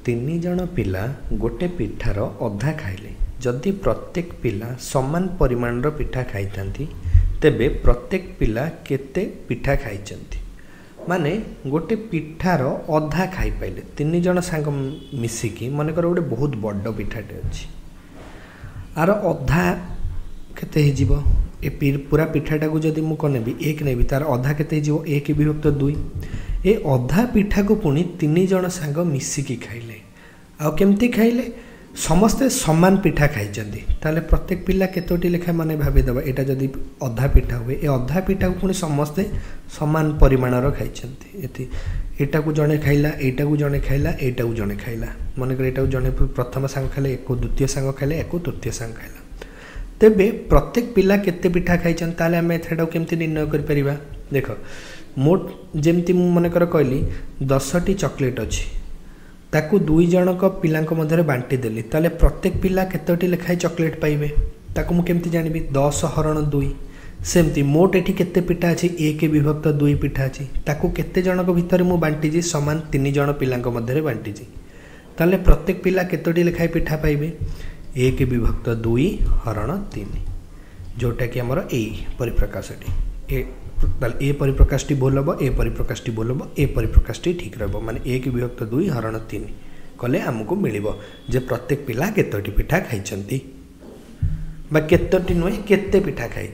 तीन जन पिला गोटे पिठार अधा खाइले जदि प्रत्येक पिला समान परिमाण पिठा खाई तेबे प्रत्येक पिला केते पिठा खाई माने गोटे पिठार अधा खाई पाइले तीन जन सांग मिसिकी मनकर गोटे बहुत बड़ पिठाटे अच्छी आर अधा केते हो ए पूरा पिठाटा को जदि मु कनेबी एक नेबी तार अधा केते हो एक विभक्त दुई ए अधा पिठा को पुणी तीन जन सांग मिसिकी खाइले आउ केमती खाइले समस्ते समान पिठा खाई ताले प्रत्येक पिला केतोटी लेखा माने भाबीदेबा एटा जदि अधा पिठा हुए ए अधा पिठा को पुणी समस्ते समान परिमाणर खाई एटा को जड़े खाइला एटा को जड़े खाइला एटा को जड़े खाइला मनकर एटा को जड़े प्रथम सांग खाइले एक द्वितीय सांग खाइले एक तृतीय सांग खाइला तेबे प्रत्येक पिला केते पिठा खाई ताले आम एटा केमती निर्णय कर परिबा देख मोट जेमती मनकर कहली 10टी चॉकलेट अच्छी ताकू दुई जनक पिला मध्य बांटी देली ताले प्रत्येक पिला केतोटी लेखाई चॉकलेट पाइबे ताकू मु केमती जानिबी 10 हरण 2 सेमती मोट एठी केते पिठा अछि एक विभक्त 2 पिठा अछि ताकू केते जनक भितर मु बांटी जी समान 3 जन पिला मध्य बांटी जी ताले प्रत्येक पिला केतोटी लेखाई पिठा पाइबे एक विभक्त 2 हरण 3 जोटा कि हमर ए परिप्रकाशटी ए परिप्रकाशटी भूल हम ए परिप्रकाशटी भूल हम ए परिप्रकाशटी ठीक रहा माने एक विभक्त 2 हरण 3 कले आमको मिल जे प्रत्येक पिला केतोटी पिठा खाई केतोटी नुहे केते पिठा खाई।